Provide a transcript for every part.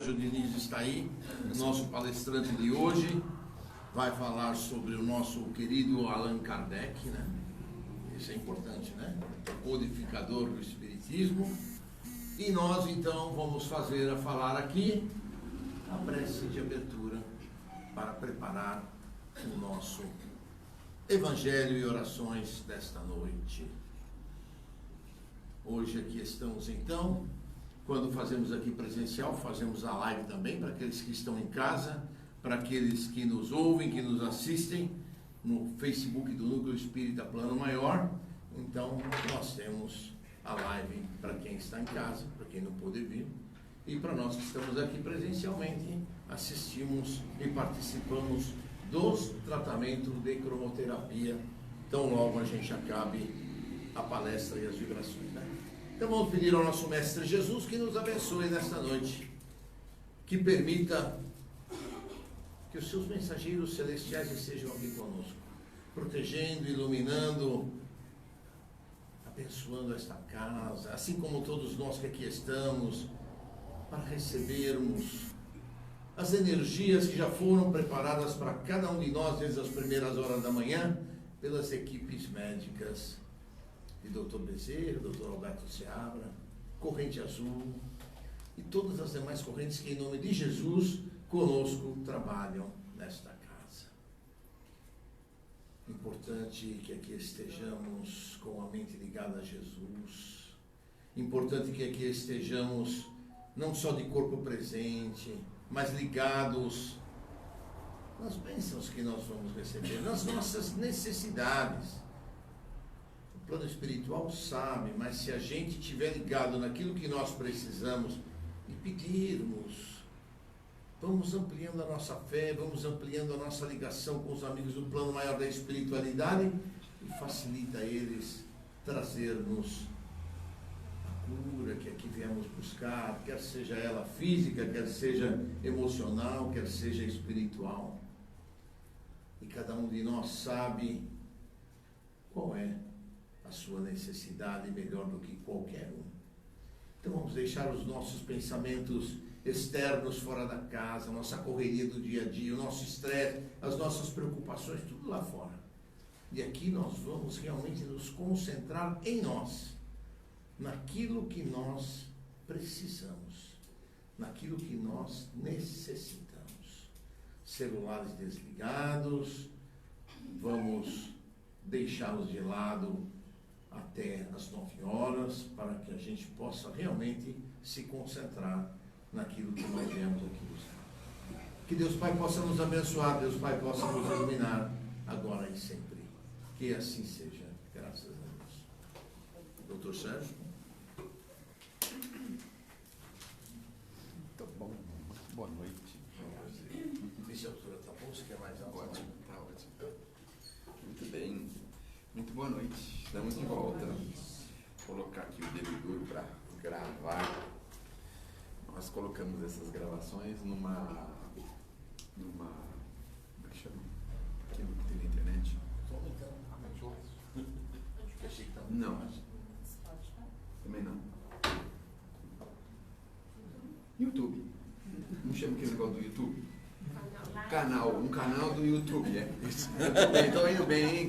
O Diniz está aí, nosso palestrante de hoje, vai falar sobre o nosso querido Allan Kardec, né? Isso é importante, né? Codificador do Espiritismo. E nós então vamos falar aqui a prece de abertura para preparar o nosso Evangelho e orações desta noite. Hoje aqui estamos então, quando fazemos aqui presencial, fazemos a live também para aqueles que estão em casa, para aqueles que nos ouvem, que nos assistem no Facebook do Núcleo Espírita Plano Maior. Então nós temos a live para quem está em casa, para quem não pôde vir, e para nós que estamos aqui presencialmente, assistimos e participamos dos tratamentos de cromoterapia, tão logo a gente acabe a palestra e as vibrações, né? Então vamos pedir ao nosso Mestre Jesus que nos abençoe nesta noite, que permita que os seus mensageiros celestiais estejam aqui conosco, protegendo, iluminando, abençoando esta casa, assim como todos nós que aqui estamos, para recebermos as energias que já foram preparadas para cada um de nós desde as primeiras horas da manhã, pelas equipes médicas de Dr. Bezerra, Dr. Alberto Seabra, Corrente Azul e todas as demais correntes que em nome de Jesus conosco trabalham nesta casa. Importante que aqui estejamos com a mente ligada a Jesus, importante que aqui estejamos não só de corpo presente, mas ligados nas bênçãos que nós vamos receber, nas nossas necessidades. O plano espiritual sabe, mas se a gente estiver ligado naquilo que nós precisamos e pedirmos, vamos ampliando a nossa fé, vamos ampliando a nossa ligação com os amigos do plano maior da espiritualidade e facilita a eles trazer-nos a cura que aqui viemos buscar, quer seja ela física, quer seja emocional, quer seja espiritual. E cada um de nós sabe qual é a sua necessidade melhor do que qualquer um. Então vamos deixar os nossos pensamentos externos fora da casa, a nossa correria do dia a dia, o nosso estresse, as nossas preocupações, tudo lá fora. E aqui nós vamos realmente nos concentrar em nós, naquilo que nós precisamos, naquilo que nós necessitamos. Celulares desligados, vamos deixá-los de lado até as 9 horas, para que a gente possa realmente se concentrar naquilo que nós viemos aqui buscar. Que Deus Pai possa nos abençoar, Deus Pai possa nos iluminar, agora e sempre. Que assim seja, graças a Deus. Doutor Sérgio? Muito bom, boa noite. Essa altura está bom? Você quer mais alto? Ótimo, está ótimo. Muito bem, muito boa noite. Estamos de volta. Vou colocar aqui o dedo duro para gravar. Nós colocamos essas gravações numa como é que chama? Aquilo que tem na internet. Não. Também não. YouTube. Não chama aquele negócio do YouTube? Um canal do YouTube, é. Estou indo bem, hein,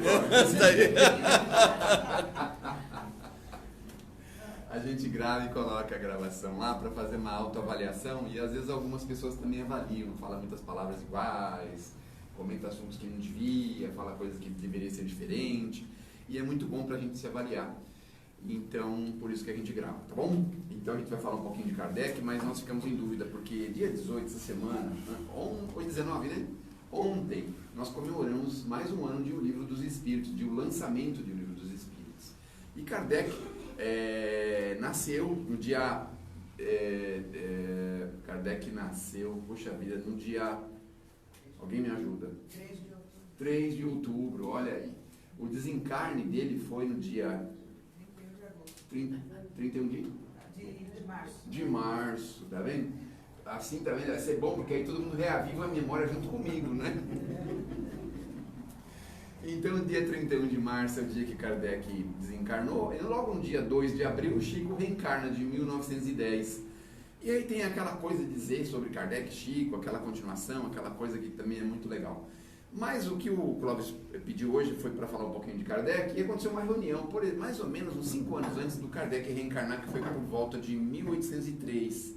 A gente grava e coloca a gravação lá para fazer uma autoavaliação e às vezes algumas pessoas também avaliam, falam muitas palavras iguais, comenta assuntos que não devia, fala coisas que deveria ser diferente, e é muito bom para a gente se avaliar. Então, por isso que a gente grava, tá bom? Então a gente vai falar um pouquinho de Kardec, mas nós ficamos em dúvida, porque dia 18 essa semana, foi 19, né? Ontem, nós comemoramos mais um ano de O Livro dos Espíritos, de o lançamento de O Livro dos Espíritos. E Kardec nasceu no dia... Kardec nasceu, poxa vida, no dia... Alguém me ajuda? 3 de outubro, olha aí. O desencarne dele foi no dia... 31 de março, tá vendo? Assim também vai ser bom, porque aí todo mundo reaviva a memória junto comigo, né? Então, dia 31 de março é o dia que Kardec desencarnou, e logo no dia 2 de abril, o Chico reencarna, de 1910. E aí tem aquela coisa de dizer sobre Kardec, Chico, aquela continuação, aquela coisa que também é muito legal. Mas o que o Clóvis pediu hoje foi para falar um pouquinho de Kardec, e aconteceu uma reunião, mais ou menos uns 5 anos antes do Kardec reencarnar, que foi por volta de 1803.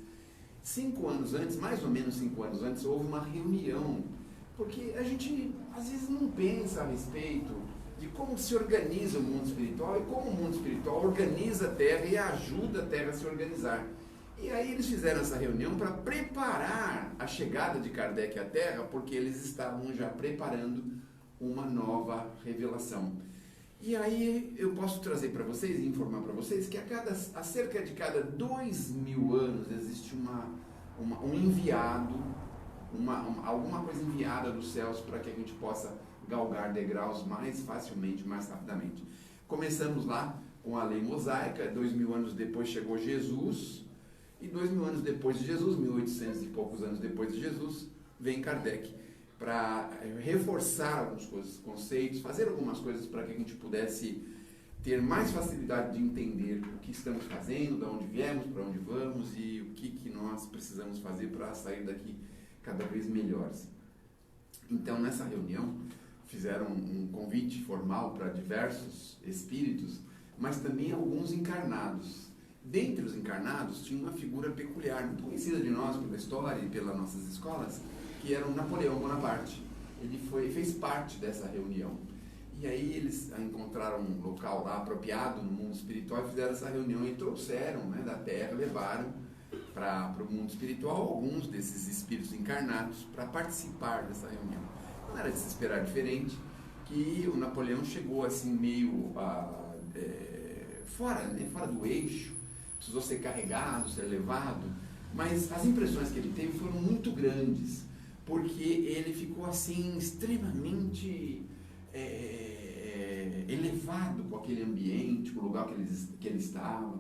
5 anos antes, mais ou menos 5 anos antes, houve uma reunião, porque a gente às vezes não pensa a respeito de como se organiza o mundo espiritual e como o mundo espiritual organiza a Terra e ajuda a Terra a se organizar. E aí eles fizeram essa reunião para preparar a chegada de Kardec à Terra, porque eles estavam já preparando uma nova revelação. E aí eu posso trazer para vocês e informar para vocês que a cerca de cada 2000 anos existe um enviado, alguma coisa enviada dos céus para que a gente possa galgar degraus mais facilmente, mais rapidamente. Começamos lá com a lei mosaica, 2000 anos depois chegou Jesus, e 2000 anos depois de Jesus, 1800 e poucos anos depois de Jesus, vem Kardec para reforçar alguns conceitos, fazer algumas coisas para que a gente pudesse ter mais facilidade de entender o que estamos fazendo, de onde viemos, para onde vamos e o que nós precisamos fazer para sair daqui cada vez melhores. Então, nessa reunião, fizeram um convite formal para diversos espíritos, mas também alguns encarnados. Dentre os encarnados, tinha uma figura peculiar, muito conhecida de nós pela história e pelas nossas escolas, que era o Napoleão Bonaparte. Ele fez parte dessa reunião. E aí eles encontraram um local lá apropriado no mundo espiritual e fizeram essa reunião e trouxeram, né, da Terra, levaram para o mundo espiritual alguns desses espíritos encarnados para participar dessa reunião. Não era de se esperar diferente que o Napoleão chegou assim meio fora do eixo, precisou ser carregado, ser levado, mas as impressões que ele teve foram muito grandes, porque ele ficou assim extremamente elevado com aquele ambiente, com o lugar que ele estava.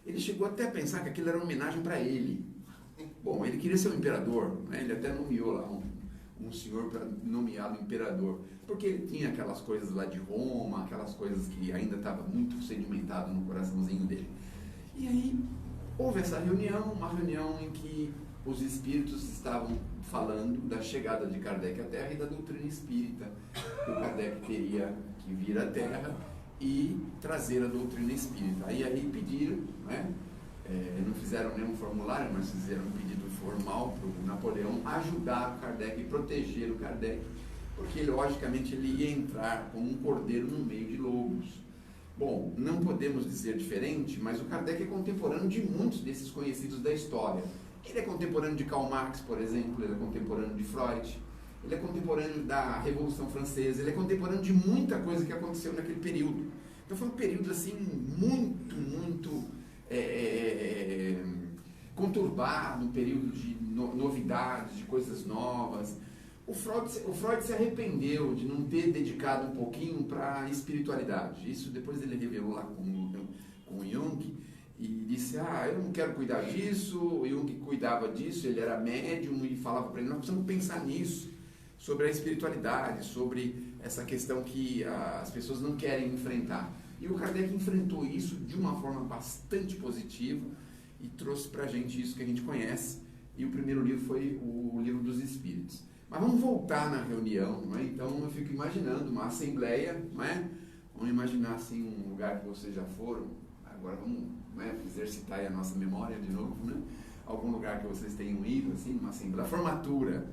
Ele chegou até a pensar que aquilo era uma homenagem para ele. Bom, ele queria ser um imperador, né? Ele até nomeou lá um senhor nomeado imperador, porque ele tinha aquelas coisas lá de Roma, aquelas coisas que ainda estava muito sedimentado no coraçãozinho dele. E aí houve essa reunião, uma reunião em que os espíritos estavam falando da chegada de Kardec à Terra e da doutrina espírita. O Kardec teria que vir à Terra e trazer a doutrina espírita. Aí pediram, né? Não fizeram nenhum formulário, mas fizeram um pedido formal para o Napoleão ajudar o Kardec e proteger o Kardec, porque logicamente ele ia entrar como um cordeiro no meio de lobos. Bom, não podemos dizer diferente, mas o Kardec é contemporâneo de muitos desses conhecidos da história. Ele é contemporâneo de Karl Marx, por exemplo, ele é contemporâneo de Freud, ele é contemporâneo da Revolução Francesa, ele é contemporâneo de muita coisa que aconteceu naquele período. Então foi um período assim muito conturbado, um período de novidades, de coisas novas. O Freud se arrependeu de não ter dedicado um pouquinho para a espiritualidade. Isso depois ele revelou lá com o Jung e disse, eu não quero cuidar disso. O Jung cuidava disso, ele era médium e falava para ele, nós precisamos pensar nisso, sobre a espiritualidade, sobre essa questão que as pessoas não querem enfrentar. E o Kardec enfrentou isso de uma forma bastante positiva e trouxe para a gente isso que a gente conhece. E o primeiro livro foi o Livro dos Espíritos. Mas vamos voltar na reunião, não é? Então eu fico imaginando uma assembleia, não é? Vamos imaginar assim um lugar que vocês já foram, agora vamos, não é, exercitar aí a nossa memória de novo, né? Algum lugar que vocês tenham ido, assim, uma assembleia, formatura.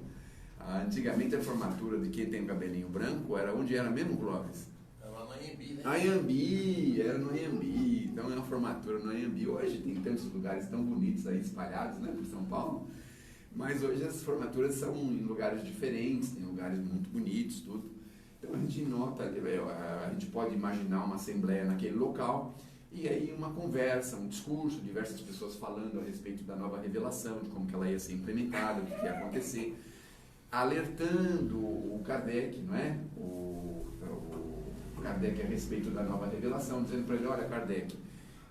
Antigamente a formatura de quem tem o cabelinho branco era onde era mesmo, Clóvis? Era lá no Anhembi, né? Anhembi, era no Anhembi, então é uma formatura no Anhembi. Hoje tem tantos lugares tão bonitos aí espalhados, né, por São Paulo. Mas hoje as formaturas são em lugares diferentes, tem lugares muito bonitos, tudo. Então a gente nota, a gente pode imaginar uma assembleia naquele local e aí uma conversa, um discurso, diversas pessoas falando a respeito da nova revelação, de como que ela ia ser implementada, o que ia acontecer, alertando o Kardec, não é? O Kardec a respeito da nova revelação, dizendo para ele, olha Kardec,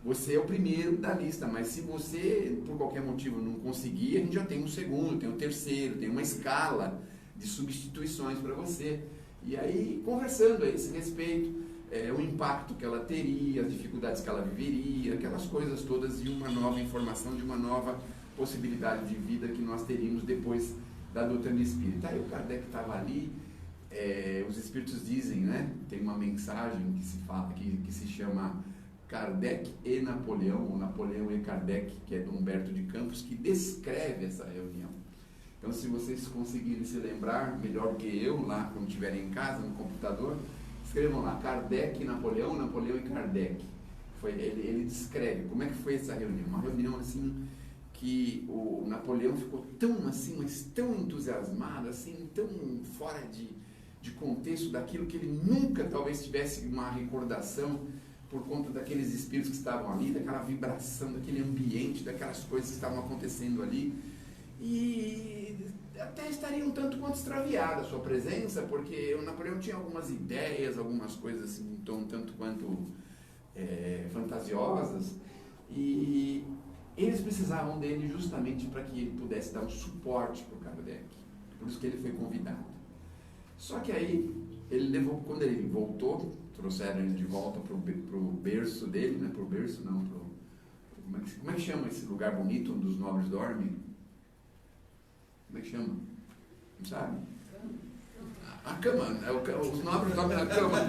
você é o primeiro da lista, mas se você, por qualquer motivo, não conseguir, a gente já tem um segundo, tem um terceiro, tem uma escala de substituições para você. E aí, conversando a esse respeito, o impacto que ela teria, as dificuldades que ela viveria, aquelas coisas todas, e uma nova informação de uma nova possibilidade de vida que nós teríamos depois da doutrina espírita. Aí o Kardec estava ali, os espíritos dizem, né? Tem uma mensagem que se fala, que se chama Kardec e Napoleão, ou Napoleão e Kardec, que é do Humberto de Campos, que descreve essa reunião. Então, se vocês conseguirem se lembrar, melhor do que eu, lá quando estiverem em casa, no computador, escrevam lá, Kardec e Napoleão, Napoleão e Kardec. Ele descreve como é que foi essa reunião. Uma reunião assim, que o Napoleão ficou tão assim, mas tão entusiasmado, assim, tão fora de contexto daquilo que ele nunca talvez tivesse uma recordação por conta daqueles espíritos que estavam ali, daquela vibração, daquele ambiente, daquelas coisas que estavam acontecendo ali. E até estaria um tanto quanto extraviada a sua presença, porque o Napoleão tinha algumas ideias, algumas coisas assim, um tanto quanto fantasiosas, e eles precisavam dele justamente para que ele pudesse dar um suporte para o Kardec. Por isso que ele foi convidado. Só que aí, quando ele voltou, trouxeram ele de volta para o berço dele, né? Para o berço não, como é que chama esse lugar bonito onde os nobres dormem? Como é que chama? Não sabe? A cama, os nobres dormem na cama.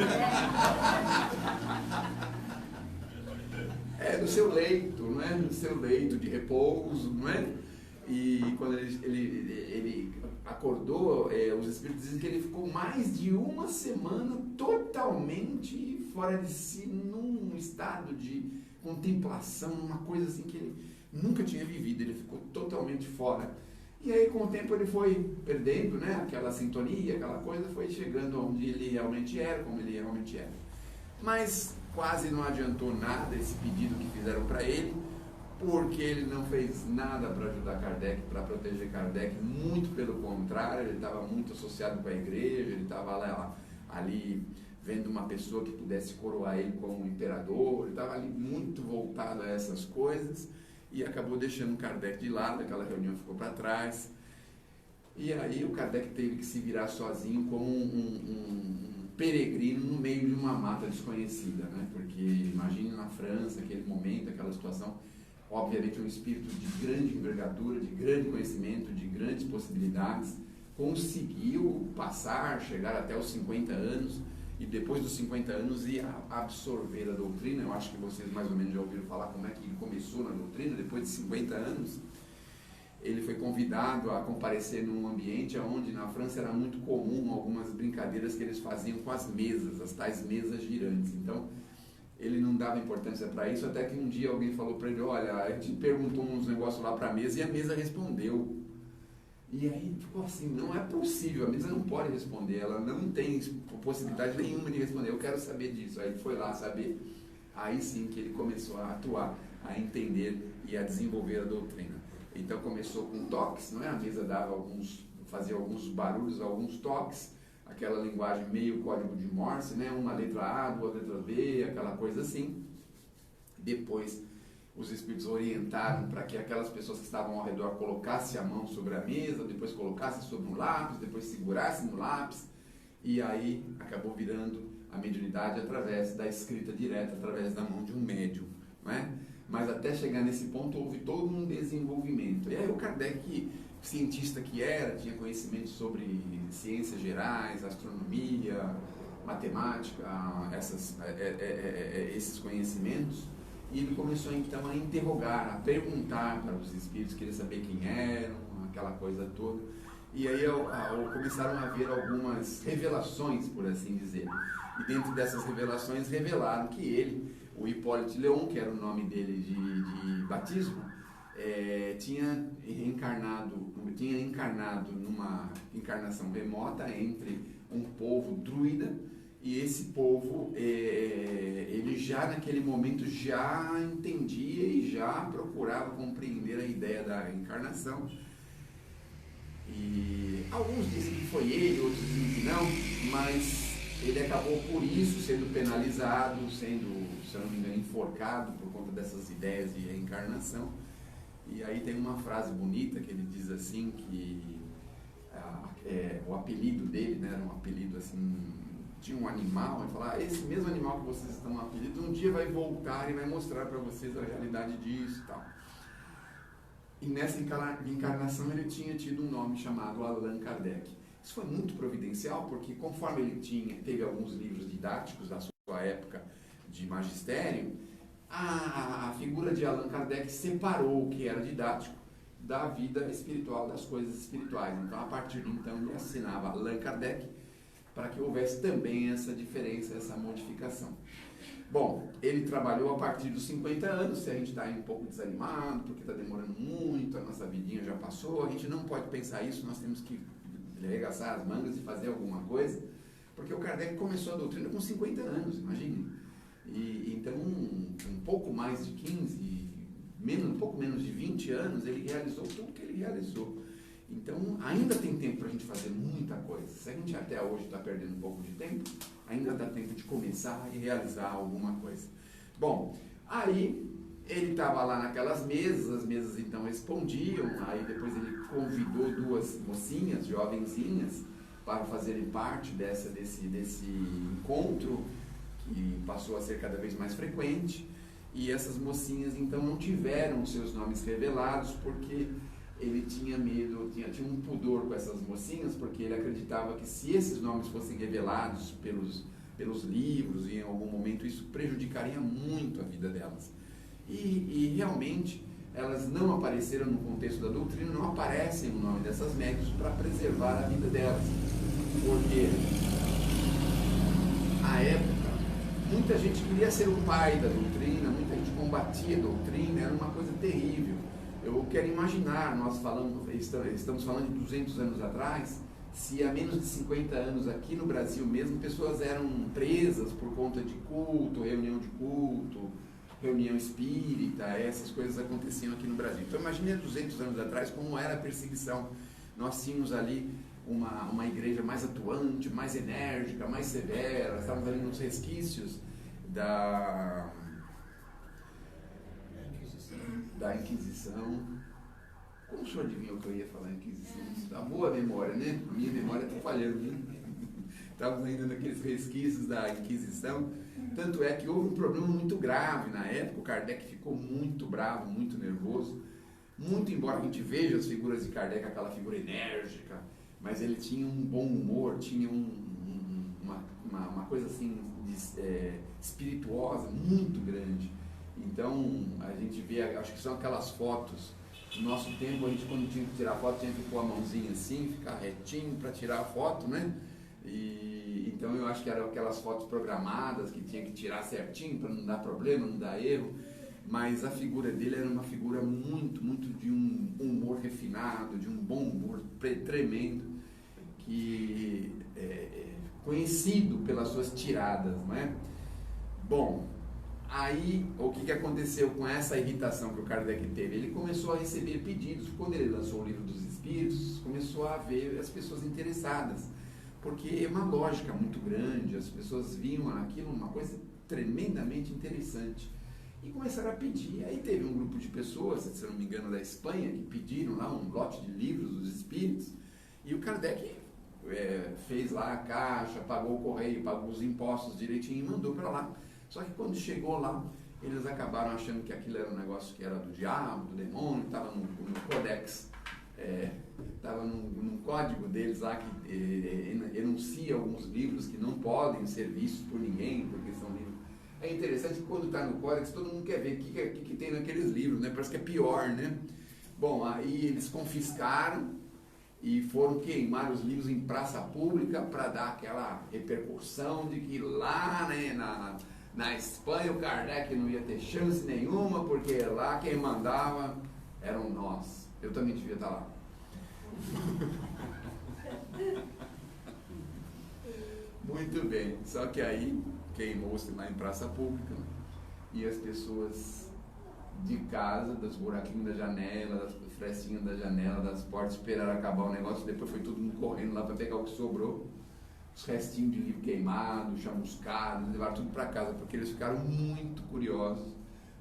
No seu leito, não é? No seu leito de repouso, não é? E quando ele acordou, os espíritos dizem que ele ficou mais de uma semana totalmente fora de si, num estado de contemplação, uma coisa assim que ele nunca tinha vivido, ele ficou totalmente fora. E aí com o tempo ele foi perdendo, né, aquela sintonia, aquela coisa, foi chegando onde ele realmente era, como ele realmente era. Mas quase não adiantou nada esse pedido que fizeram para ele, porque ele não fez nada para ajudar Kardec, para proteger Kardec, muito pelo contrário, ele estava muito associado com a igreja, ele estava ali vendo uma pessoa que pudesse coroar ele como imperador, ele estava ali muito voltado a essas coisas, e acabou deixando Kardec de lado, aquela reunião ficou para trás, e aí o Kardec teve que se virar sozinho como um peregrino no meio de uma mata desconhecida, né? Porque imagine na França, aquele momento, aquela situação, obviamente um espírito de grande envergadura, de grande conhecimento, de grandes possibilidades, conseguiu passar, chegar até os 50 anos, e depois dos 50 anos ia absorver a doutrina. Eu acho que vocês mais ou menos já ouviram falar como é que ele começou na doutrina. Depois de 50 anos, ele foi convidado a comparecer num ambiente onde na França era muito comum algumas brincadeiras que eles faziam com as mesas, as tais mesas girantes. Então, ele não dava importância para isso, até que um dia alguém falou para ele, olha, a gente perguntou uns negócios lá para a mesa e a mesa respondeu. E aí ficou assim, não é possível, a mesa não pode responder, ela não tem possibilidade nenhuma de responder, eu quero saber disso. Aí ele foi lá saber, aí sim que ele começou a atuar, a entender e a desenvolver a doutrina. Então começou com toques, não é? A mesa fazia alguns barulhos, alguns toques, aquela linguagem meio código de Morse, né? Uma letra A, duas letras B, aquela coisa assim. Depois os espíritos orientaram para que aquelas pessoas que estavam ao redor colocassem a mão sobre a mesa, depois colocassem sobre um lápis, depois segurassem no lápis, e aí acabou virando a mediunidade através da escrita direta, através da mão de um médium, não é? Mas até chegar nesse ponto houve todo um desenvolvimento. E aí o Kardec, cientista que era, tinha conhecimento sobre ciências gerais, astronomia, matemática, esses conhecimentos, e ele começou então a interrogar, a perguntar para os espíritos, queria saber quem eram, aquela coisa toda. E aí começaram a haver algumas revelações, por assim dizer. E dentro dessas revelações revelaram que ele, o Hipólito Leon, que era o nome dele de batismo, tinha encarnado numa encarnação remota entre um povo druida, e esse povo, ele já naquele momento já entendia e já procurava compreender a ideia da encarnação. E alguns dizem que foi ele, outros dizem que não, mas ele acabou por isso sendo penalizado, sendo, se eu não me engano, enforcado por conta dessas ideias de reencarnação. E aí tem uma frase bonita que ele diz assim, que o apelido dele, né, era um apelido assim, tinha um animal, ele fala, esse mesmo animal que vocês estão apelidando, um dia vai voltar e vai mostrar para vocês a realidade disso e tal. E nessa encarnação ele tinha tido um nome chamado Allan Kardec. Isso foi muito providencial, porque conforme ele teve alguns livros didáticos da sua época de magistério, a figura de Allan Kardec separou o que era didático da vida espiritual, das coisas espirituais. Então, a partir de então, ele assinava Allan Kardec para que houvesse também essa diferença, essa modificação. Bom, ele trabalhou a partir dos 50 anos, se a gente está aí um pouco desanimado, porque está demorando muito, a nossa vidinha já passou, a gente não pode pensar isso, nós temos que arregaçar as mangas e fazer alguma coisa, porque o Kardec começou a doutrina com 50 anos, imagine. E então, um pouco mais de 15, um pouco menos de 20 anos, ele realizou tudo que ele realizou. Então, ainda tem tempo para a gente fazer muita coisa. Se a gente até hoje está perdendo um pouco de tempo, ainda dá tempo de começar e realizar alguma coisa. Bom, aí ele estava lá naquelas mesas, as mesas então respondiam, aí depois ele convidou duas mocinhas, jovenzinhas, para fazerem parte desse encontro, que passou a ser cada vez mais frequente, e essas mocinhas então não tiveram os seus nomes revelados, porque ele tinha medo, tinha um pudor com essas mocinhas, porque ele acreditava que se esses nomes fossem revelados pelos livros, e em algum momento isso prejudicaria muito a vida delas. E realmente elas não apareceram no contexto da doutrina, não aparecem o nome dessas médiuns para preservar a vida delas, porque à época muita gente queria ser o pai da doutrina, muita gente combatia a doutrina, era uma coisa terrível. Eu quero imaginar, estamos falando de 200 anos atrás, se há menos de 50 anos aqui no Brasil mesmo, pessoas eram presas por conta de culto, reunião de culto, reunião espírita, essas coisas aconteciam aqui no Brasil. Então imagine há 200 anos atrás como era a perseguição. Nós tínhamos ali uma igreja mais atuante, mais enérgica, mais severa, estávamos ali nos resquícios da Inquisição. Como o senhor adivinhou que eu ia falar Inquisição? Está boa a memória, né? A minha memória está falhando, né? Estávamos ainda naqueles resquícios da Inquisição. Tanto é que houve um problema muito grave na época, o Kardec ficou muito bravo, muito nervoso. Muito embora a gente veja as figuras de Kardec, aquela figura enérgica, mas ele tinha um bom humor, tinha uma coisa assim espirituosa muito grande. Então a gente vê, acho que são aquelas fotos. No nosso tempo, a gente quando tinha que tirar foto tinha que pôr a mãozinha assim, ficar retinho para tirar a foto, né? Então eu acho que eram aquelas fotos programadas que tinha que tirar certinho para não dar problema, não dar erro. Mas a figura dele era uma figura muito de um humor refinado, de um bom humor tremendo, que conhecido pelas suas tiradas, não é? Bom, aí o que aconteceu com essa irritação que o Kardec teve? Ele começou a receber pedidos. Quando ele lançou o Livro dos Espíritos, começou a ver as pessoas interessadas, porque é uma lógica muito grande, as pessoas viam naquilo uma coisa tremendamente interessante. E começaram a pedir. Aí teve um grupo de pessoas, se eu não me engano, da Espanha, que pediram lá um lote de livros dos espíritos, e o Kardec fez lá a caixa, pagou o correio, pagou os impostos direitinho e mandou para lá. Só que quando chegou lá, eles acabaram achando que aquilo era um negócio que era do diabo, do demônio, estava no codex, estava num código deles lá que enuncia alguns livros que não podem ser vistos por ninguém, porque são livros. É interessante que quando está no códex, todo mundo quer ver o que tem naqueles livros, né? Parece que é pior, né? Bom, aí eles confiscaram e foram queimar os livros em praça pública para dar aquela repercussão de que lá, né, na Espanha o Kardec não ia ter chance nenhuma, porque lá quem mandava eram nós. Eu também devia estar lá. Muito bem, só que aí queimou-se lá em praça pública e as pessoas de casa, dos buraquinhos da janela, das frestinhas da janela, das portas, esperaram acabar o negócio, depois foi todo mundo correndo lá para pegar o que sobrou, os restinhos de livro queimado, chamuscado, levaram tudo para casa, porque eles ficaram muito curiosos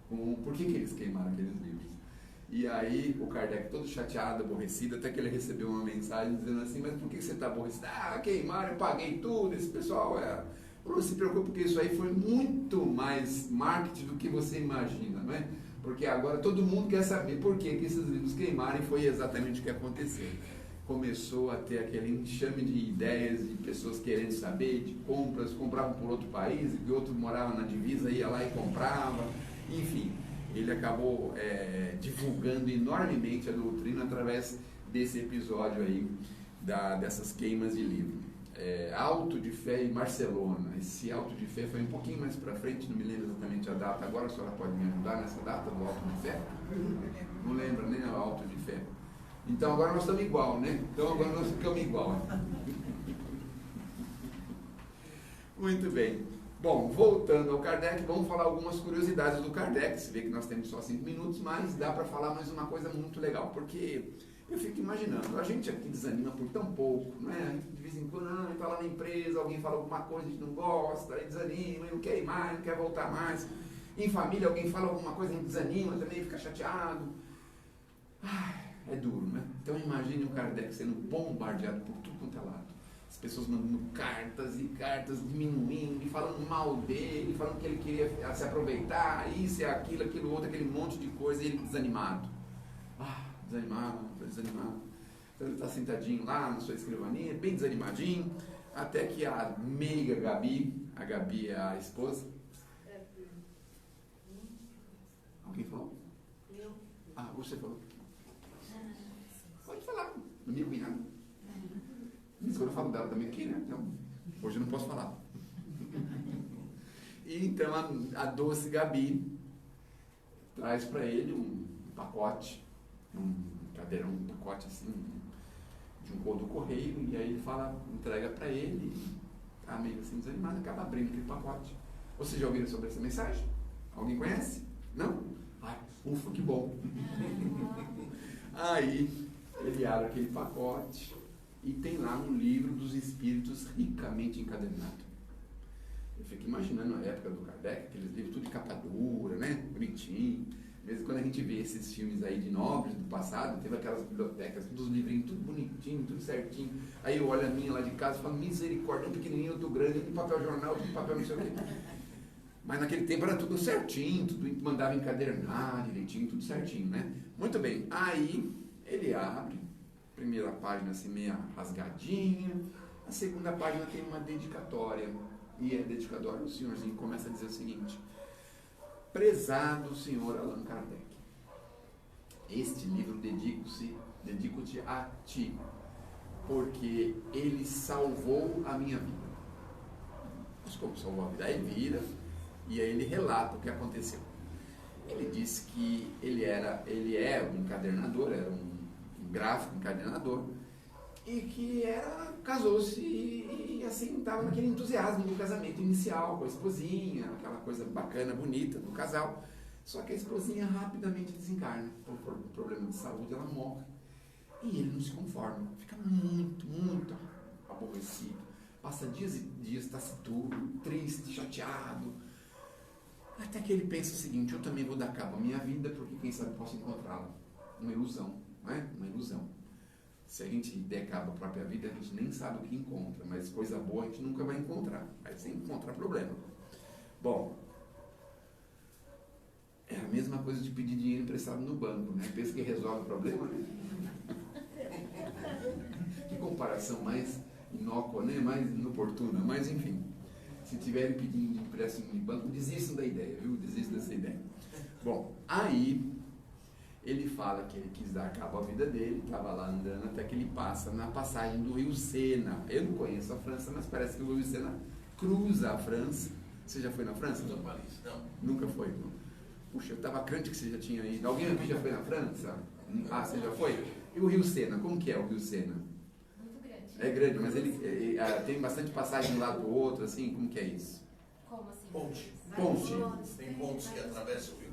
com por que eles queimaram aqueles livros. E aí o Kardec todo chateado, aborrecido, até que ele recebeu uma mensagem dizendo assim: mas por que você está aborrecido? Ah, queimaram, eu paguei tudo, esse pessoal não se preocupe, porque isso aí foi muito mais marketing do que você imagina, não é? Porque agora todo mundo quer saber por que esses livros queimaram, e foi exatamente o que aconteceu. Começou a ter aquele enxame de ideias, de pessoas querendo saber, de compras, compravam por outro país, e outro morava na divisa, ia lá e comprava, enfim. Ele acabou divulgando enormemente a doutrina através desse episódio aí, dessas queimas de livro. Auto de Fé em Barcelona. Esse Auto de Fé foi um pouquinho mais para frente, não me lembro exatamente a data agora, a senhora pode me ajudar nessa data do Auto de Fé? Não lembra nem o Auto de Fé. Então agora nós estamos igual, né? Então agora nós ficamos igual. Muito bem. Bom, voltando ao Kardec, vamos falar algumas curiosidades do Kardec. Você vê que nós temos só 5 minutos, mas dá para falar mais uma coisa muito legal, porque eu fico imaginando, a gente aqui desanima por tão pouco, né? De vez em quando, está lá na empresa, alguém fala alguma coisa, a gente não gosta, aí desanima, não quer ir mais, não quer voltar mais. Em família, alguém fala alguma coisa, a gente desanima também, fica chateado. É duro, né? Então imagine o Kardec sendo bombardeado por tudo quanto é lado. As pessoas mandando cartas e cartas, diminuindo, e falando mal dele, falando que ele queria se aproveitar, isso e aquilo, aquilo outro, aquele monte de coisa, e ele desanimado. Desanimado. Então ele está sentadinho lá na sua escrivaninha, bem desanimadinho, até que a meiga Gabi, a Gabi é a esposa. Alguém falou? Eu. Você falou. Pode falar, não me cuida. Mas quando eu falo dela também aqui, né? Então, hoje eu não posso falar. E então a doce Gabi traz para ele um pacote, um cadeirão, um pacote assim, de um cor do correio, e aí ele fala, entrega para ele, e tá meio assim desanimado, acaba abrindo aquele pacote. Vocês já ouviram sobre essa mensagem? Alguém conhece? Não? Ufa, que bom. Aí ele abre aquele pacote e tem lá um livro dos espíritos ricamente encadernado. Eu fico imaginando a época do Kardec, aqueles livros tudo de capa dura, né? Bonitinho. Mesmo quando a gente vê esses filmes aí de nobres do passado, teve aquelas bibliotecas, todos os livrinhos, tudo bonitinho, tudo certinho. Aí eu olho a minha lá de casa e falo, misericórdia, um pequenininho, outro grande, um papel jornal, outro papel não sei o quê. Mas naquele tempo era tudo certinho, tudo mandava encadernar direitinho, tudo certinho, né? Muito bem, aí ele abre, primeira página assim meio rasgadinha, a segunda página tem uma dedicatória, e é dedicatória, o senhorzinho começa a dizer o seguinte: prezado senhor Allan Kardec, este livro dedico-te a ti, porque ele salvou a minha vida. Mas como salvou a vida? Aí vira, e aí ele relata o que aconteceu. Ele disse que ele é um encadernador, era um gráfico encadernador, e que casou-se e assim estava naquele entusiasmo do casamento inicial com a esposinha, aquela coisa bacana, bonita do casal. Só que a esposinha rapidamente desencarna por problema de saúde, ela morre, e ele não se conforma, fica muito, muito aborrecido, passa dias e dias taciturno, triste, chateado, até que ele pensa o seguinte: eu também vou dar cabo à minha vida, porque quem sabe posso encontrá-la. Uma ilusão, não é? Uma ilusão. Se a gente der cabo à própria vida, a gente nem sabe o que encontra, mas coisa boa a gente nunca vai encontrar, vai sempre encontrar problema. Bom, é a mesma coisa de pedir dinheiro emprestado no banco, né? Pensa que resolve o problema, né? Que comparação mais inócua, né? Mais inoportuna, mas enfim. Se tiverem pedindo de empréstimo de banco, desistam da ideia, viu? Desistam dessa ideia. Bom, aí ele fala que ele quis dar cabo à vida dele, estava lá andando até que ele passa na passagem do rio Sena. Eu não conheço a França, mas parece que o rio Sena cruza a França. Você já foi na França? Não. Nunca foi, não. Puxa, eu estava crente que você já tinha ido. Alguém aqui já foi na França? Você já foi? E o rio Sena, como que é o rio Sena? É grande, mas ele tem bastante passagem de um lado do outro, assim, como que é isso? Como assim? Ponte. Tem pontes que atravessam o rio?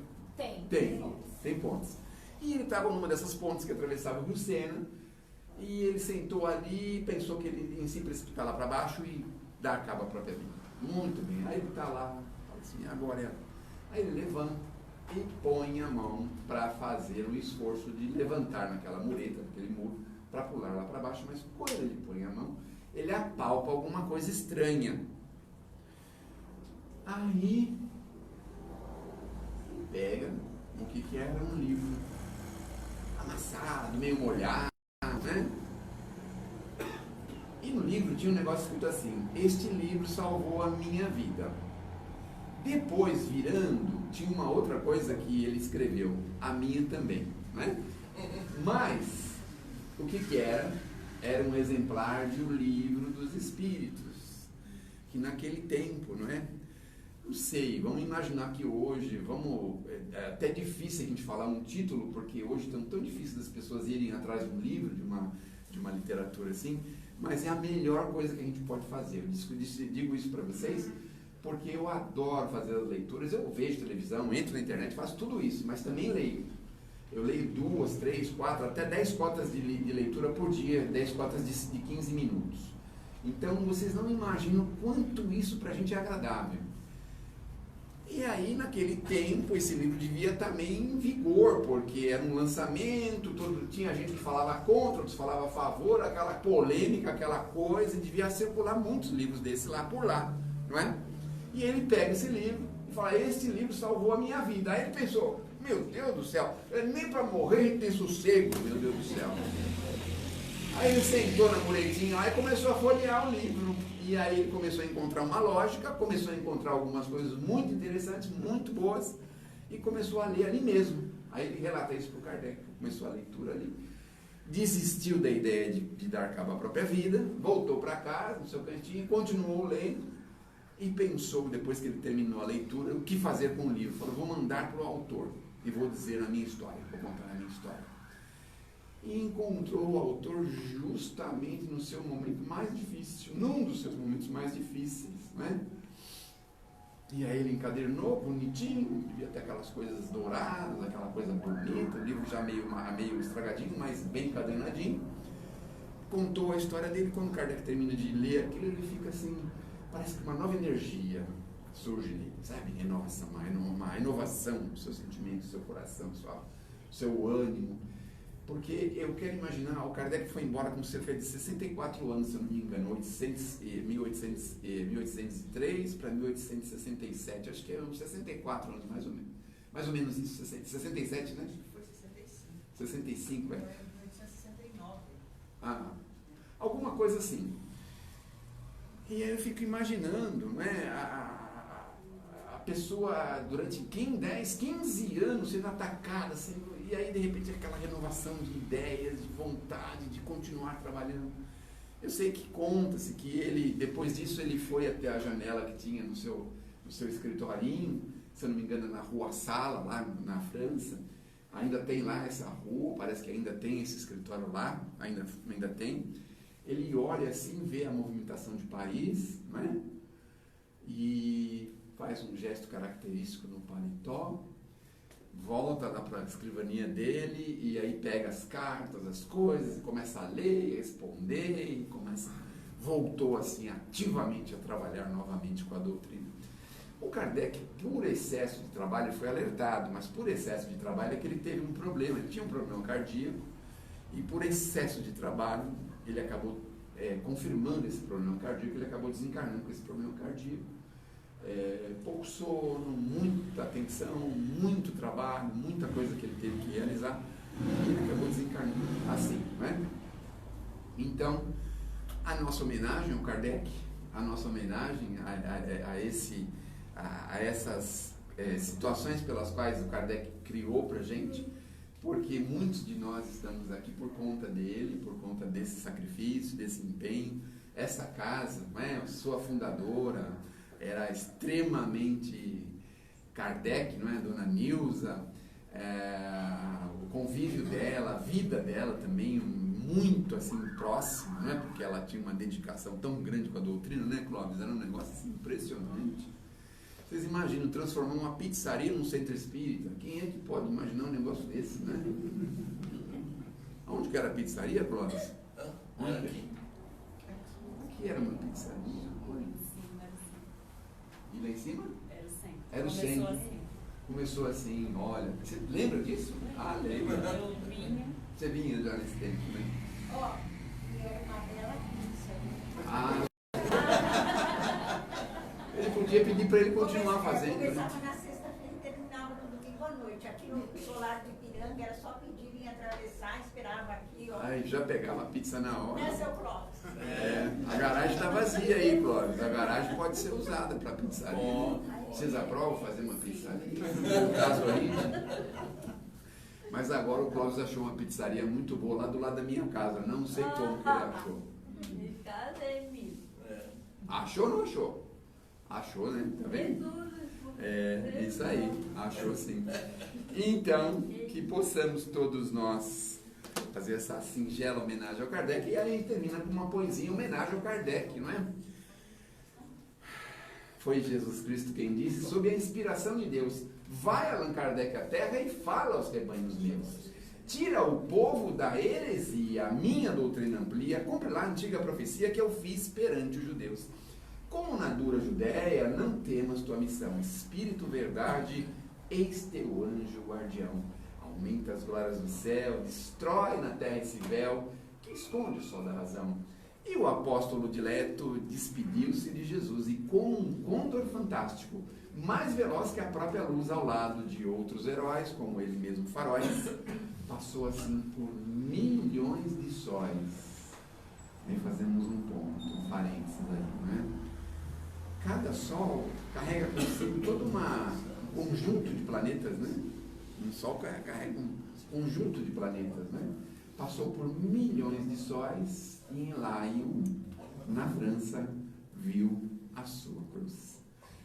Tem pontes. E ele estava numa dessas pontes que atravessava o rio Sena, e ele sentou ali e pensou que ele ia se precipitar lá para baixo e dar cabo à própria vida. Muito bem, aí ele está lá, fala assim, agora é. Aí ele levanta e põe a mão para fazer o esforço de levantar naquela mureta, naquele muro, para pular lá para baixo, mas quando ele põe a mão, ele apalpa alguma coisa estranha. Aí, pega o que era um livro amassado, meio molhado, né? E no livro tinha um negócio escrito assim: este livro salvou a minha vida. Depois, virando, tinha uma outra coisa que ele escreveu, a minha também, né? Mas, o que era? Era um exemplar de O Livro dos Espíritos, que naquele tempo, não é? Não sei, vamos imaginar que hoje, é até difícil a gente falar um título, porque hoje é tão difícil das pessoas irem atrás de um livro, de uma literatura assim, mas é a melhor coisa que a gente pode fazer. Eu digo isso para vocês porque eu adoro fazer as leituras. Eu vejo televisão, entro na internet, faço tudo isso, mas também leio. Eu leio 2, 3, 4, até 10 cotas de leitura por dia, 10 cotas de 15 minutos. Então, vocês não imaginam quanto isso para a gente é agradável. E aí, naquele tempo, esse livro devia também em vigor, porque era um lançamento, tinha gente que falava contra, outros falavam a favor, aquela polêmica, aquela coisa, e devia circular muitos livros desses lá por lá, não é? E ele pega esse livro e fala: este livro salvou a minha vida. Aí ele pensou: meu Deus do céu, nem para morrer a gente tem sossego, meu Deus do céu. Aí ele sentou na muretinha lá e começou a folhear o livro. E aí ele começou a encontrar uma lógica, começou a encontrar algumas coisas muito interessantes, muito boas, e começou a ler ali mesmo. Aí ele relata isso para o Kardec, começou a leitura ali. Desistiu da ideia de dar cabo à própria vida, voltou para casa, no seu cantinho, continuou lendo, e pensou, depois que ele terminou a leitura, o que fazer com o livro. Falou: vou mandar para o autor e vou dizer a minha história, vou contar a minha história. E encontrou o autor justamente no seu momento mais difícil, num dos seus momentos mais difíceis, né? E aí ele encadernou, bonitinho, devia ter aquelas coisas douradas, aquela coisa bonita, o livro já meio estragadinho, mas bem encadernadinho. Contou a história dele. Quando Kardec termina de ler aquilo, ele fica assim, parece que uma nova energia surge nele, sabe? Renovação, uma inovação do seu sentimento, do seu coração, do seu ânimo. Porque eu quero imaginar, o Kardec foi embora com cerca de 64 anos, se eu não me engano, 1803 para 1867, acho que é uns 64 anos, mais ou menos. Mais ou menos isso, 67, né? Foi 65. 65, é. Foi 1969. Ah, alguma coisa assim. E aí eu fico imaginando, né, a pessoa durante 10, 15 anos sendo atacada, e aí de repente aquela renovação de ideias, de vontade de continuar trabalhando. Eu sei que conta-se que ele, depois disso, ele foi até a janela que tinha no seu escritorinho, se eu não me engano, na Rua Sala, lá na França. Ainda tem lá essa rua, parece que ainda tem esse escritório lá, ainda tem. Ele olha assim, vê a movimentação de Paris, né? E faz um gesto característico no paletó, volta lá para a escrivaninha dele, e aí pega as cartas, as coisas, e começa a ler, responder, e voltou assim ativamente a trabalhar novamente com a doutrina. O Kardec, por excesso de trabalho, ele foi alertado, mas por excesso de trabalho é que ele teve um problema, ele tinha um problema cardíaco, e por excesso de trabalho, ele acabou confirmando esse problema cardíaco, ele acabou desencarnando com esse problema cardíaco. Pouco sono, muita atenção, muito trabalho, muita coisa que ele teve que realizar, e ele acabou desencarnando assim, né? Então, a nossa homenagem ao Kardec, a nossa homenagem a essas situações pelas quais o Kardec criou para a gente, porque muitos de nós estamos aqui por conta dele, por conta desse sacrifício, desse empenho. Essa casa, né, sua fundadora, era extremamente Kardec, não é? Dona Nilza, o convívio dela, a vida dela também, muito assim, próximo, não é? Porque ela tinha uma dedicação tão grande com a doutrina, né, Clóvis? Era um negócio assim, impressionante. Vocês imaginam transformar uma pizzaria num centro espírita? Quem é que pode imaginar um negócio desse, né? Onde que era a pizzaria, Clóvis? Aqui era uma pizzaria. E lá em cima? Era o centro. Era o centro. Começou assim, olha. Você lembra disso? Ah, lembra. Eu vinha. Você vinha já nesse tempo, né? Ó, e era uma bela pizza, né? Ah. Ele podia pedir para ele continuar fazendo. Começava na sexta-feira e terminava no domingo à noite. Aqui no solar de Ipiranga, era só pedir, vinha atravessar, esperava aqui, ó. Ai, já pegava a pizza na hora. Né, seu Clóvis? A garagem está vazia aí, Clóvis. A garagem pode ser usada para pizzaria. Vocês aprovam fazer uma pizzaria? No caso aí. Mas agora o Clóvis achou uma pizzaria muito boa lá do lado da minha casa. Não sei como que ele achou. Cadê, filho? Achou ou não achou? Achou, né? Tá vendo? É isso aí. Achou sim. Então, que possamos todos nós fazer essa singela homenagem ao Kardec. E aí termina com uma poesia em homenagem ao Kardec, não é? Foi Jesus Cristo quem disse, sob a inspiração de Deus: vai Allan Kardec à terra e fala aos rebanhos meus. Tira o povo da heresia, a minha doutrina amplia, cumpre lá a antiga profecia que eu fiz perante os judeus. Como na dura Judéia, não temas tua missão. Espírito, verdade, eis teu anjo guardião. Aumenta as glórias do céu, destrói na terra esse véu que esconde o sol da razão. E o apóstolo dileto despediu-se de Jesus e, com um condor fantástico, mais veloz que a própria luz, ao lado de outros heróis, como ele mesmo faróis, passou assim por milhões de sóis. Aí fazemos um ponto, um parênteses aí, né? Cada sol carrega consigo todo um conjunto de planetas, né? Um sol carrega um conjunto de planetas, né? Passou por milhões de sóis e em Lyon, na França, viu a sua cruz.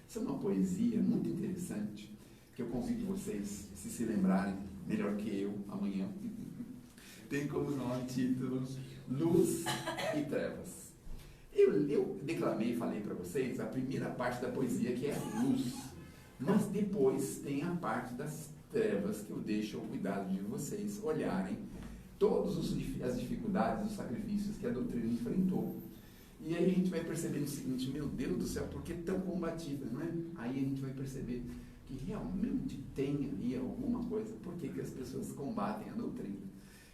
Isso é uma poesia muito interessante, que eu convido vocês, se lembrarem, melhor que eu, amanhã. Tem como nome título Luz e Trevas. Eu declamei e falei para vocês a primeira parte da poesia, que é a luz. Mas depois tem a parte das trevas, que eu deixo ao cuidado de vocês olharem todas as dificuldades, os sacrifícios que a doutrina enfrentou. E aí a gente vai perceber o seguinte: meu Deus do céu, por que tão combatida, não é? Aí a gente vai perceber que realmente tem ali alguma coisa, por que as pessoas combatem a doutrina.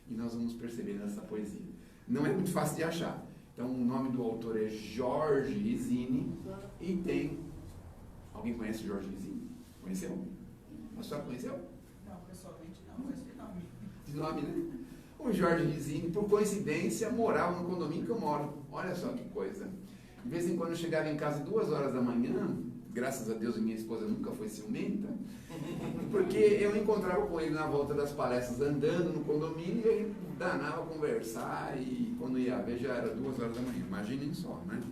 E nós vamos perceber nessa poesia. Não é muito fácil de achar. Então o nome do autor é Jorge Risini e tem... Alguém conhece Jorge Risini? Conheceu? A senhora conheceu? Não, pessoalmente não, mas de nome. De nome, né? O Jorge Risini, por coincidência, morava no condomínio que eu moro. Olha só que coisa. De vez em quando eu chegava em casa 2 horas da manhã, graças a Deus minha esposa nunca foi ciumenta, porque eu encontrava com ele na volta das palestras, andando no condomínio, e ele danava a conversar, e quando ia ver já era 2 horas da manhã. Imaginem só, né?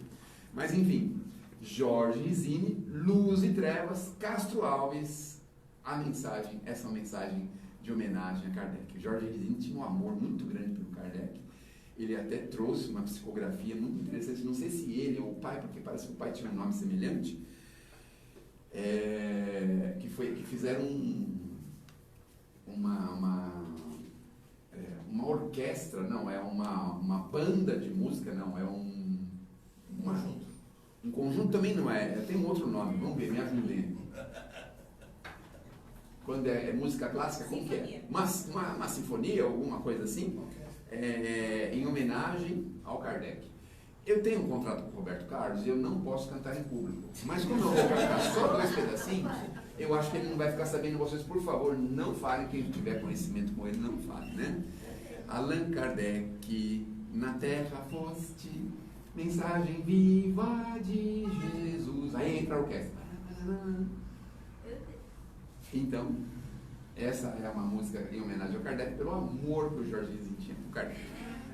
Mas enfim, Jorge Risini, Luz e Trevas, Castro Alves, a mensagem, essa é uma mensagem de homenagem a Kardec. Jorge Risini tinha um amor muito grande pelo Kardec. Ele até trouxe uma psicografia muito interessante, não sei se ele ou o pai, porque parece que o pai tinha um nome semelhante, que fizeram uma orquestra, não, é uma banda de música, não, é um conjunto também não é, tem um outro nome, vamos ver, me ajudem. Quando é música clássica, como que é? Uma sinfonia, alguma coisa assim, em homenagem ao Kardec. Eu tenho um contrato com o Roberto Carlos e eu não posso cantar em público. Mas como eu vou cantar só 2 pedacinhos, eu acho que ele não vai ficar sabendo. Vocês, por favor, não falem. Quem tiver conhecimento com ele, não fale, né? Allan Kardec, na terra foste, mensagem viva de Jesus. Aí entra a orquestra. Então, essa é uma música em homenagem ao Kardec, pelo amor que o Jorge Risini tinha por Kardec.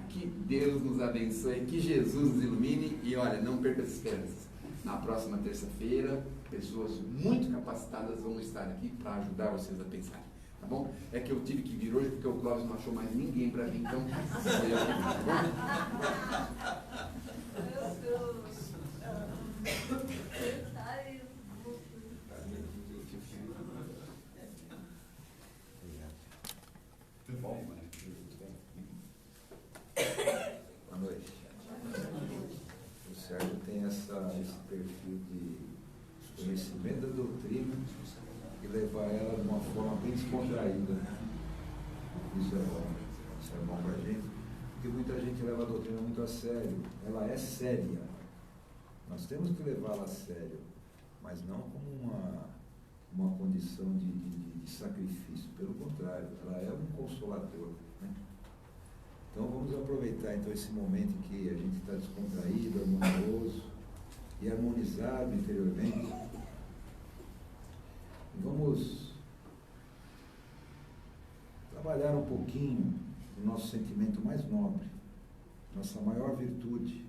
Que Deus nos abençoe, que Jesus nos ilumine e olha, não perca as esperanças. Na próxima terça-feira, pessoas muito capacitadas vão estar aqui para ajudar vocês a pensar. Tá bom? É que eu tive que vir hoje porque o Clóvis não achou mais ninguém para vir, então foi eu que vim, tá bom? Boa noite. O Sérgio tem esse perfil de conhecimento da doutrina e levar ela de uma forma bem descontraída. Isso é bom para a gente, porque muita gente leva a doutrina muito a sério. Ela é séria. Nós temos que levá-la a sério, mas não como uma condição de sacrifício. Pelo contrário, ela é um consolador, né? Então vamos aproveitar então esse momento em que a gente está descontraído, harmonioso e harmonizado interiormente. E vamos trabalhar um pouquinho o nosso sentimento mais nobre, nossa maior virtude,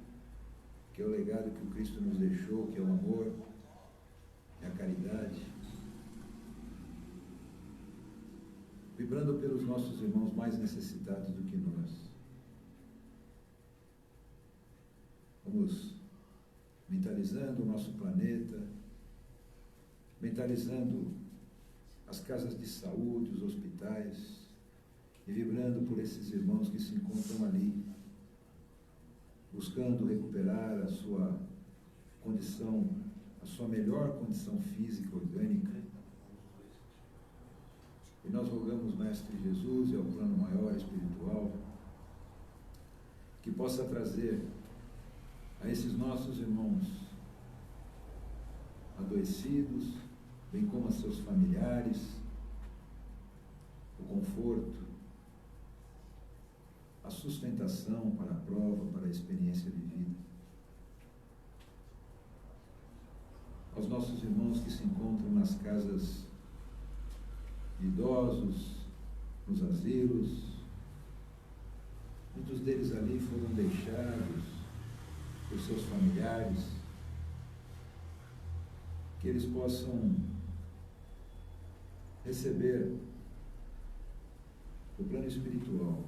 que é o legado que o Cristo nos deixou, que é o amor, é a caridade. Vibrando pelos nossos irmãos mais necessitados do que nós. Vamos mentalizando o nosso planeta, mentalizando as casas de saúde, os hospitais, e vibrando por esses irmãos que se encontram ali, buscando recuperar a sua condição, a sua melhor condição física, orgânica. E nós rogamos, Mestre Jesus, e ao plano maior espiritual, que possa trazer a esses nossos irmãos adoecidos, bem como a seus familiares, o conforto, a sustentação para a prova, para a experiência de vida. Aos nossos irmãos que se encontram nas casas de idosos, nos asilos, muitos deles ali foram deixados por seus familiares, que eles possam receber do plano espiritual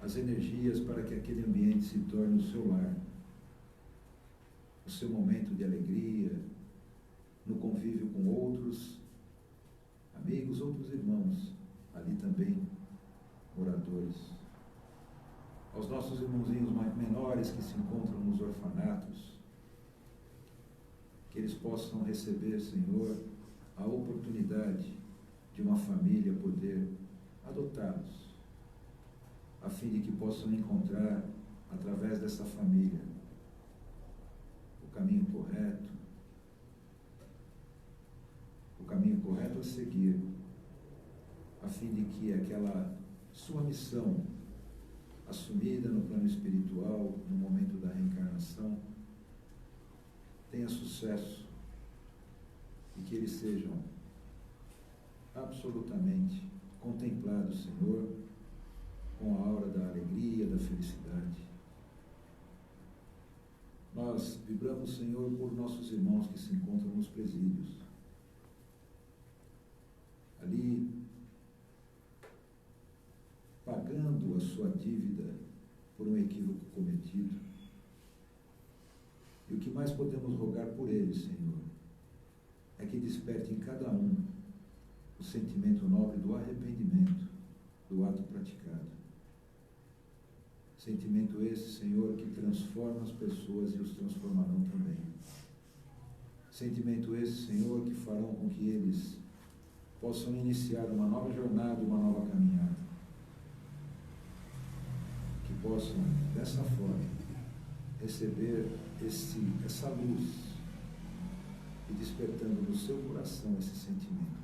as energias para que aquele ambiente se torne o seu lar, o seu momento de alegria, no convívio com outros amigos, outros irmãos, ali também moradores. Aos nossos irmãozinhos mais menores que se encontram nos orfanatos, que eles possam receber, Senhor, a oportunidade de uma família poder adotá-los, a fim de que possam encontrar, através dessa família, o caminho correto a seguir, a fim de que aquela sua missão, assumida no plano espiritual, no momento da reencarnação, tenha sucesso e que eles sejam absolutamente contemplados, Senhor, com a aura da alegria, da felicidade. Nós vibramos, Senhor, por nossos irmãos que se encontram nos presídios. Ali, pagando a sua dívida por um equívoco cometido. E o que mais podemos rogar por eles, Senhor, é que desperte em cada um o sentimento nobre do arrependimento do ato praticado. Sentimento esse, Senhor, que transforma as pessoas e os transformarão também. Sentimento esse, Senhor, que farão com que eles possam iniciar uma nova jornada, uma nova caminhada. Que possam, dessa forma, receber essa luz e despertando no seu coração esse sentimento.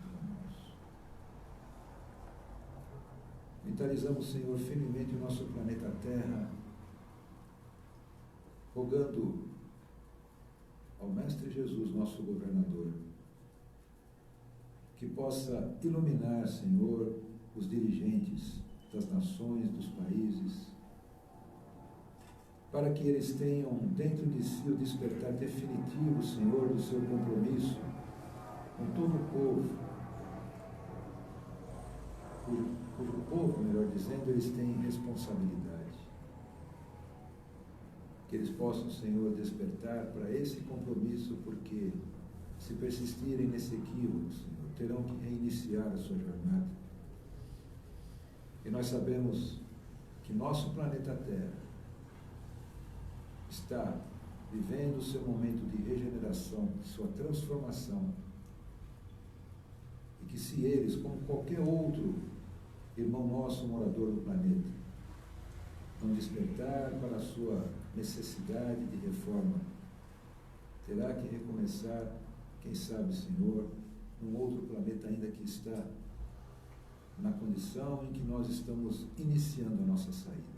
Mentalizamos, Senhor, firmemente o nosso planeta Terra, rogando ao Mestre Jesus, nosso governador, que possa iluminar, Senhor, os dirigentes das nações, dos países, para que eles tenham dentro de si o despertar definitivo, Senhor, do seu compromisso com todo o povo, cujo povo, melhor dizendo, eles têm responsabilidade. Que eles possam, Senhor, despertar para esse compromisso, porque se persistirem nesse equívoco, Senhor, terão que reiniciar a sua jornada. E nós sabemos que nosso planeta Terra está vivendo o seu momento de regeneração, de sua transformação, e que se eles, como qualquer outro irmão nosso morador do planeta, não despertar para a sua necessidade de reforma, terá que recomeçar, quem sabe, Senhor, num outro planeta ainda que está na condição em que nós estamos iniciando a nossa saída.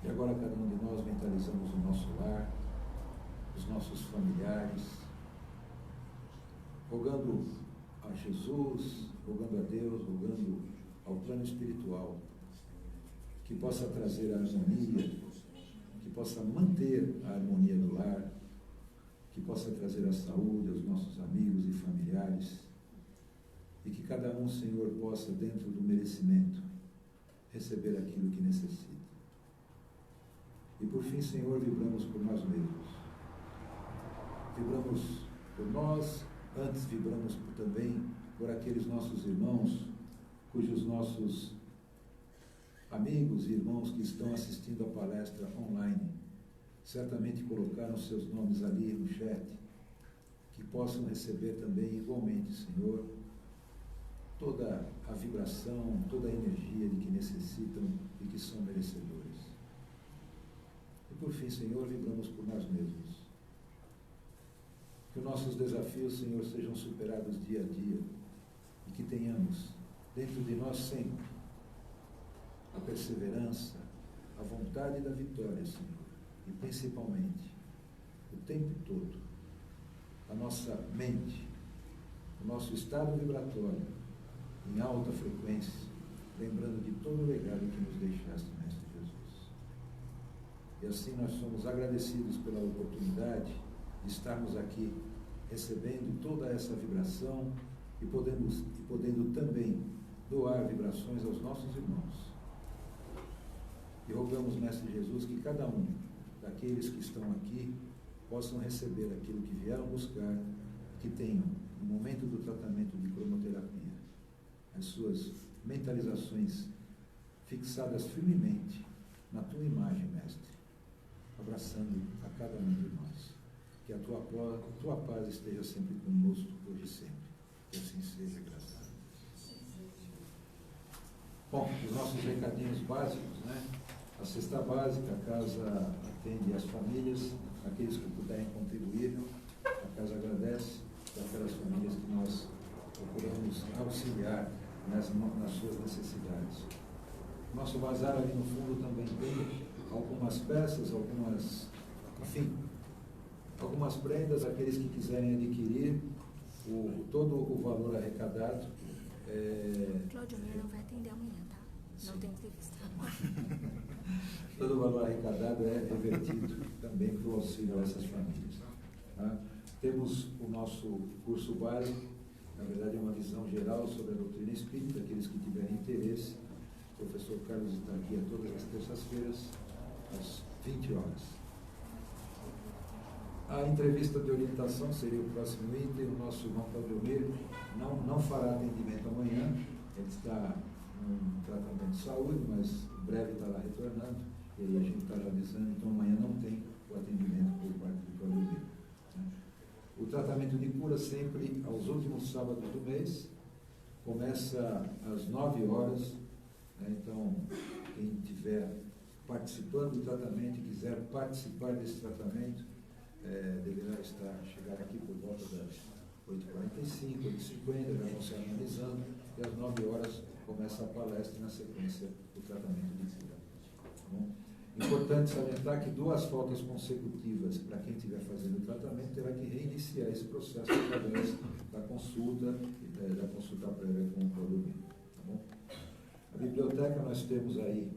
E agora cada um de nós mentalizamos o nosso lar, os nossos familiares, rogando a Jesus, rogando a Deus, rogando ao plano espiritual, que possa trazer a harmonia, que possa manter a harmonia do lar, que possa trazer a saúde aos nossos amigos e familiares, e que cada um, Senhor, possa, dentro do merecimento, receber aquilo que necessita. E por fim, Senhor, vibramos por nós mesmos. Vibramos por nós, antes vibramos também por aqueles nossos irmãos, cujos nossos amigos e irmãos que estão assistindo a palestra online, certamente colocaram seus nomes ali no chat, que possam receber também igualmente, Senhor, toda a vibração, toda a energia de que necessitam e que são merecedores. E por fim, Senhor, vibramos por nós mesmos. Que os nossos desafios, Senhor, sejam superados dia a dia e que tenhamos dentro de nós sempre a perseverança, a vontade da vitória, Senhor, e principalmente, o tempo todo, a nossa mente, o nosso estado vibratório em alta frequência, lembrando de todo o legado que nos deixaste, Mestre Jesus. E assim nós somos agradecidos pela oportunidade de estarmos aqui recebendo toda essa vibração e podendo também doar vibrações aos nossos irmãos. E rogamos, Mestre Jesus, que cada um daqueles que estão aqui possam receber aquilo que vieram buscar, que tenham, no momento do tratamento de cromoterapia, as suas mentalizações fixadas firmemente na tua imagem, Mestre, abraçando a cada um de nós. Que a tua paz esteja sempre conosco, hoje e sempre. Que assim seja, graças a Deus. Bom, os nossos recadinhos básicos, né? A cesta básica, a casa atende as famílias, aqueles que puderem contribuir, a casa agradece daquelas famílias que nós procuramos auxiliar nas suas necessidades. Nosso bazar ali no fundo também tem algumas peças, algumas prendas, aqueles que quiserem adquirir, todo o valor arrecadado. Cláudio, não vai atender amanhã, tá? Não tem entrevista. Todo o valor arrecadado é revertido também para o auxílio a essas famílias. Tá? Temos o nosso curso básico, na verdade é uma visão geral sobre a doutrina espírita, aqueles que tiverem interesse. O professor Carlos está aqui todas as terças-feiras, às 20 horas. A entrevista de orientação seria o próximo item. O nosso irmão Cláudio não fará atendimento amanhã, ele está num tratamento de saúde, mas em breve estará retornando, e aí a gente está avisando, então amanhã não tem o atendimento por parte do Cláudio. O tratamento de cura sempre aos últimos sábados do mês, começa às 9 horas, né? Então quem estiver participando do tratamento e quiser participar desse tratamento, deverá chegar aqui por volta das 8h45, 8h50, já vão se harmonizando, e às 9 horas começa a palestra e na sequência o tratamento de cura. Tá bom? Importante salientar que 2 faltas consecutivas para quem estiver fazendo o tratamento terá que reiniciar esse processo através da consulta prévia com o Cláudio. Tá bom? A biblioteca, nós temos aí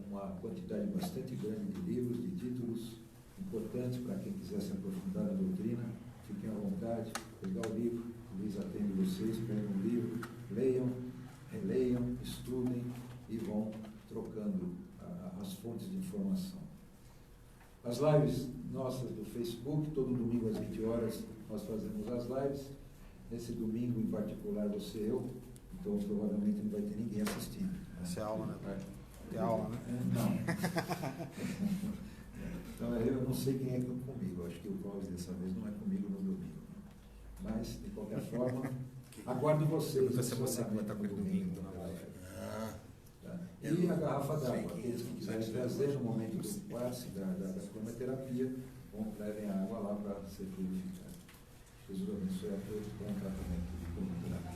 uma quantidade bastante grande de livros, de títulos importantes para quem quiser se aprofundar na doutrina. Fiquem à vontade, pegar o livro, o Luiz atende vocês, peguem o livro, leiam, releiam, estudem e vão trocando as fontes de informação. As lives nossas do Facebook, todo domingo às 20 horas nós fazemos as lives. Nesse domingo em particular você e eu, então provavelmente não vai ter ninguém assistindo. Essa é a aula, né? É aula, né? Não. Então eu não sei quem é comigo, acho que o Cláudio dessa vez não é comigo no domingo. Mas, de qualquer forma, aguardo vocês. Se você vai estar com ele domingo na live. Tá? E a garrafa d'água, aqueles que quiserem trazer no momento do passe da cromoterapia, levem a água lá para ser purificada. Jesus abençoe a todos com o tratamento de cultura.